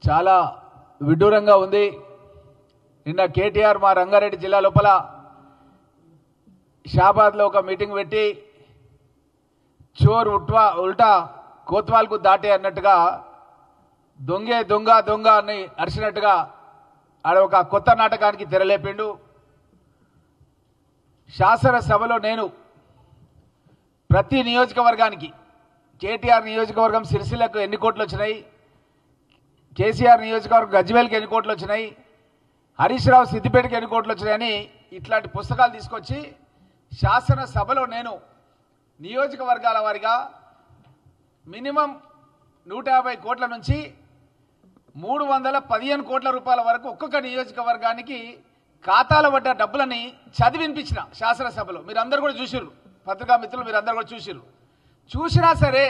చాలా విడ్డూరంగా ఉంది. నిన్న కేటీఆర్ మా రంగారెడ్డి జిల్లా లోపల షాబాద్లో ఒక మీటింగ్ పెట్టి చోర్ ఉల్టా కోత్వాల్కు దాటే అన్నట్టుగా దొంగే దొంగ దొంగ అని అరిచినట్టుగా ఆడ ఒక కొత్త నాటకానికి తెరలేపిండు. శాసనసభలో నేను ప్రతి నియోజకవర్గానికి కేటీఆర్ నియోజకవర్గం సిరిసిల్లకు ఎన్ని కోట్లు వచ్చినాయి, కేసీఆర్ నియోజకవర్గం గజ్వేల్కి ఎన్ని కోట్లు వచ్చినాయి, హరీష్ రావు సిద్దిపేటకి ఎన్ని కోట్లు వచ్చినాయని ఇట్లాంటి పుస్తకాలు తీసుకొచ్చి శాసనసభలో నేను నియోజకవర్గాల వారిగా మినిమం 150 కోట్ల నుంచి 315 కోట్ల రూపాయల వరకు ఒక్కొక్క నియోజకవర్గానికి ఖాతాలో పడ్డ డబ్బులని చదివినిపించిన శాసనసభలో. మీరందరూ కూడా చూసిర్రు, పత్రికా మిత్రులు మీరందరూ కూడా చూసిర్రు. చూసినా సరే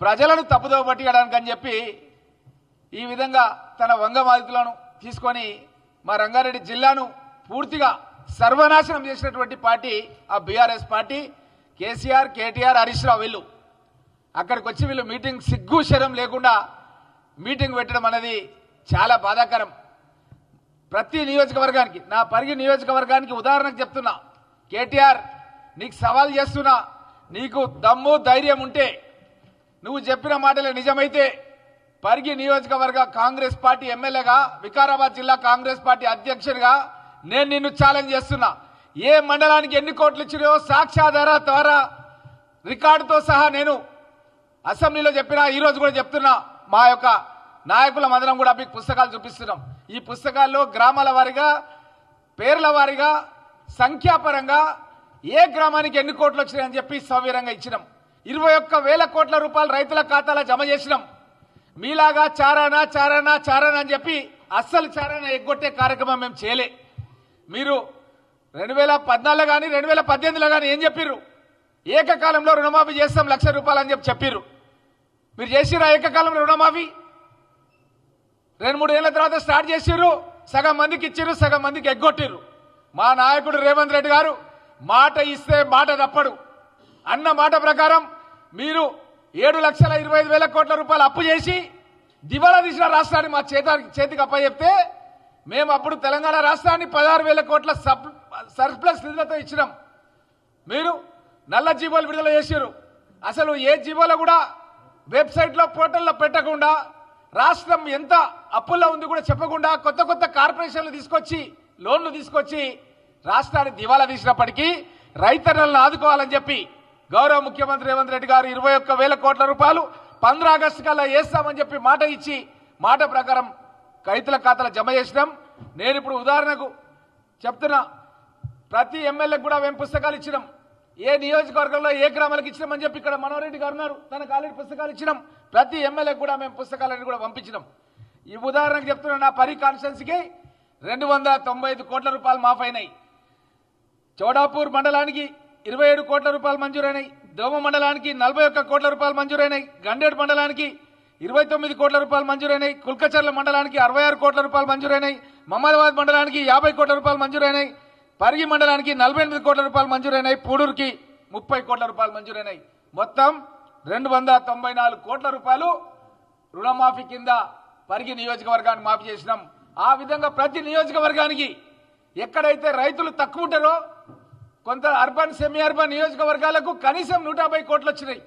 ప్రజలను తప్పుదోవ పట్టియడానికి అని చెప్పి ఈ విధంగా తన వంగమాదితులను తీసుకొని మా రంగారెడ్డి జిల్లాను పూర్తిగా సర్వనాశనం చేసినటువంటి పార్టీ ఆ బీఆర్ఎస్ పార్టీ. కేసీఆర్, కేటీఆర్, హరీష్ రావు వీళ్ళు అక్కడికి వచ్చి వీళ్ళు మీటింగ్ సిగ్గు శరం లేకుండా మీటింగ్ పెట్టడం అనేది చాలా బాధాకరం. ప్రతి నియోజకవర్గానికి, నా పరిగి నియోజకవర్గానికి ఉదాహరణకు చెప్తున్నా, కేటీఆర్ నీకు సవాల్ చేస్తున్నా, నీకు దమ్ము ధైర్యం ఉంటే నువ్వు చెప్పిన మాటలే నిజమైతే పరిగి నియోజకవర్గ కాంగ్రెస్ పార్టీ ఎమ్మెల్యేగా, వికారాబాద్ జిల్లా కాంగ్రెస్ పార్టీ అధ్యక్షుడిగా నేను నిన్ను ఛాలెంజ్ చేస్తున్నా. ఏ మండలానికి ఎన్ని కోట్లు ఇచ్చినాయో సాక్ష్యాధార ద్వారా రికార్డుతో సహా నేను అసెంబ్లీలో చెప్పినా, ఈరోజు కూడా చెప్తున్నా. మా యొక్క నాయకుల మందరం కూడా మీకు పుస్తకాలు చూపిస్తున్నాం. ఈ పుస్తకాల్లో గ్రామాల వారీగా, పేర్ల వారీగా, సంఖ్యాపరంగా ఏ గ్రామానికి ఎన్ని కోట్లు వచ్చినాయని చెప్పి సవివరంగా ఇచ్చినాం. 21,000 కోట్ల రూపాయలు రైతుల ఖాతాలో జమ చేసినాం. మీలాగా చారానా చారానా చారానా అని చెప్పి అస్సలు చారానా ఎగ్గొట్టే కార్యక్రమం మేము చేయలే. మీరు 2014 కానీ 2018లో కానీ ఏం చెప్పిర్రు? ఏకకాలంలో రుణమాఫీ చేస్తాం 1,00,000 రూపాయలు అని చెప్పిర్రు. మీరు చేసిరా ఏకకాలంలో రుణమాఫీ? 2-3 ఏళ్ల తర్వాత స్టార్ట్ చేసిర్రు, సగం మందికి ఇచ్చిర్రు, సగం మందికి ఎగ్గొట్టిర్రు. మా నాయకుడు రేవంత్ రెడ్డి గారు మాట ఇస్తే మాట తప్పడు అన్న మాట ప్రకారం మీరు 7,25,000 కోట్ల రూపాయలు అప్పు చేసి దివాలా తీసిన రాష్ట్రాన్ని మా చేతికి అప్పచెప్తే మేము అప్పుడు తెలంగాణ రాష్ట్రాన్ని 16,000 కోట్ల సర్ప్లస్ నిధులతో ఇచ్చినాం. మీరు నల్ల జీవోలు విడుదల చేశారు. అసలు ఏ జీవోలో కూడా వెబ్సైట్లో పోర్టల్లో పెట్టకుండా, రాష్ట్రం ఎంత అప్పుల్లో ఉంది కూడా చెప్పకుండా కొత్త కొత్త కార్పొరేషన్లు తీసుకొచ్చి, లోన్లు తీసుకొచ్చి రాష్ట్రాన్ని దివాలా తీసినప్పటికీ రైతన్నలను ఆదుకోవాలని చెప్పి గౌరవ ముఖ్యమంత్రి రేవంత్ రెడ్డి గారు 21,000 కోట్ల రూపాయలు 15 ఆగస్టు కల్లా వేస్తామని చెప్పి మాట ఇచ్చి, మాట ప్రకారం రైతుల ఖాతాలో జమ చేసినాం. నేను ఇప్పుడు ఉదాహరణకు చెప్తున్నా, ప్రతి ఎమ్మెల్యేకి కూడా మేము పుస్తకాలు ఇచ్చినాం. ఏ నియోజకవర్గంలో ఏ గ్రామాలకు ఇచ్చినామని చెప్పి ఇక్కడ మనోరెడ్డి గారు ఉన్నారు, తనకు ఆల్రెడీ పుస్తకాలు ఇచ్చినాం. ప్రతి ఎమ్మెల్యేకి కూడా మేము పుస్తకాలన్నీ కూడా పంపించినాం. ఈ ఉదాహరణకు చెప్తున్నా, నా పరి కాన్స్టిట్యున్సీకి 295 కోట్ల రూపాయలు మాఫ్ అయినాయి. చౌడాపూర్ మండలానికి 27 కోట్ల రూపాయలు మంజూరైనాయి. దోమ మండలానికి 41 కోట్ల రూపాయలు మంజూరైనాయి. గండేడు మండలానికి 29 కోట్ల రూపాయలు మంజూరైనాయి. కుల్కచర్ల మండలానికి 66 కోట్ల రూపాయలు మంజూరైనాయి. మహమ్మదాబాద్ మండలానికి 50 కోట్ల రూపాయలు మంజూరైనాయి. పరిగి మండలానికి 48 కోట్ల రూపాయలు మంజూరైనాయి. పూడూరుకి 30 కోట్ల రూపాయలు మంజూరైనాయి. మొత్తం 294 కోట్ల రూపాయలు రుణమాఫీ కింద పరిగి నియోజకవర్గాన్ని మాఫీ చేసినాం. ఆ విధంగా ప్రతి నియోజకవర్గానికి ఎక్కడైతే రైతులు తక్కువ ఉంటారో, కొంత అర్బన్ సెమీ అర్బన్ నియోజకవర్గాలకు కనీసం 150 కోట్లు వచ్చినాయి.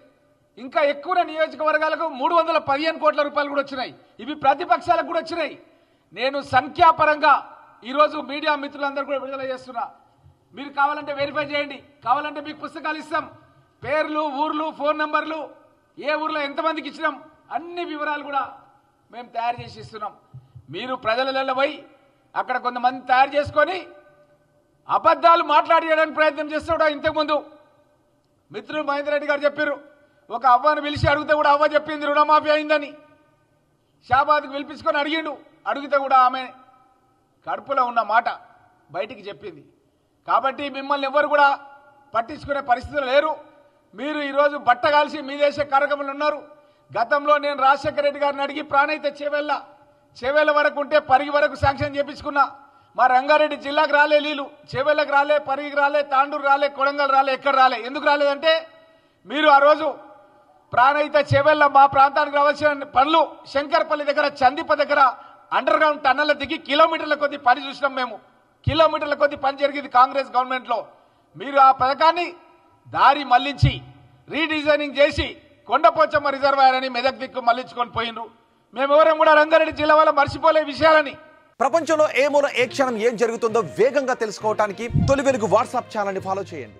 ఇంకా ఎక్కువ నియోజకవర్గాలకు 315 కోట్ల రూపాయలు కూడా వచ్చినాయి. ఇవి ప్రతిపక్షాలకు కూడా వచ్చినాయి. నేను సంఖ్యాపరంగా ఈరోజు మీడియా మిత్రులందరూ కూడా విడుదల చేస్తున్నా. మీరు కావాలంటే వెరిఫై చేయండి, కావాలంటే మీకు పుస్తకాలు ఇస్తాం. పేర్లు, ఊర్లు, ఫోన్ నంబర్లు, ఏ ఊర్లో ఎంతమందికి ఇచ్చినాం అన్ని వివరాలు కూడా మేము తయారు చేసి ఇస్తున్నాం. మీరు ప్రజలలో పోయి అక్కడ కొంతమంది తయారు చేసుకొని అబద్ధాలు మాట్లాడడానికి ప్రయత్నం చేస్తాడు. ఇంతకుముందు మిత్రులు మహేందర్ రెడ్డి గారు చెప్పారు, ఒక అవ్వను పిలిచి అడిగితే కూడా అవ్వ చెప్పింది రుణమాఫీ అయిందని. షాబాద్కు పిలిపించుకొని అడిగితే కూడా ఆమె కడుపులో ఉన్న మాట బయటికి చెప్పింది. కాబట్టి మిమ్మల్ని ఎవరు కూడా పట్టించుకునే పరిస్థితులు లేరు. మీరు ఈరోజు బట్టగాల్సి మీ దేశ కార్యక్రమాలు ఉన్నారు. గతంలో నేను రాజశేఖర రెడ్డి గారిని అడిగి ప్రాణైతే చేవేళ్ళ వరకు ఉంటే పరిగి వరకు శాంక్షన్ చేయించుకున్నా. మా రంగారెడ్డి జిల్లాకు రాలే నీళ్ళు, చేవేళ్ళకు రాలే, పరిగికి రాలే, తాండూరు రాలే, కొడంగల్ రాలే, ఎక్కడ రాలే. ఎందుకు రాలేదంటే మీరు ఆ రోజు ప్రాణహిత చేవెళ్ళ మా ప్రాంతానికి రావాల్సిన పనులు శంకర్పల్లి దగ్గర చందిప దగ్గర అండర్ గ్రౌండ్ టన్నెల దిగి కిలోమీటర్ల కొద్ది పని చూసినాం మేము. కిలోమీటర్ల కొద్ది పని జరిగింది కాంగ్రెస్ గవర్నమెంట్లో. మీరు ఆ పథకాన్ని దారి మళ్లించి రీడిజైనింగ్ చేసి కొండపోచమ్మ రిజర్వాయర్ అని మెదక్ దిక్కు మళ్లించుకొని పోయినరు. మేమెవరం కూడా రంగారెడ్డి జిల్లా వల్ల మర్చిపోలే విషయాలని. ప్రపంచంలో ఏ మూల ఏ క్షణం ఏం జరుగుతుందో వేగంగా తెలుసుకోవడానికి తొలి వెలుగు వాట్సాప్ ఛానల్ని ఫాలో చేయండి.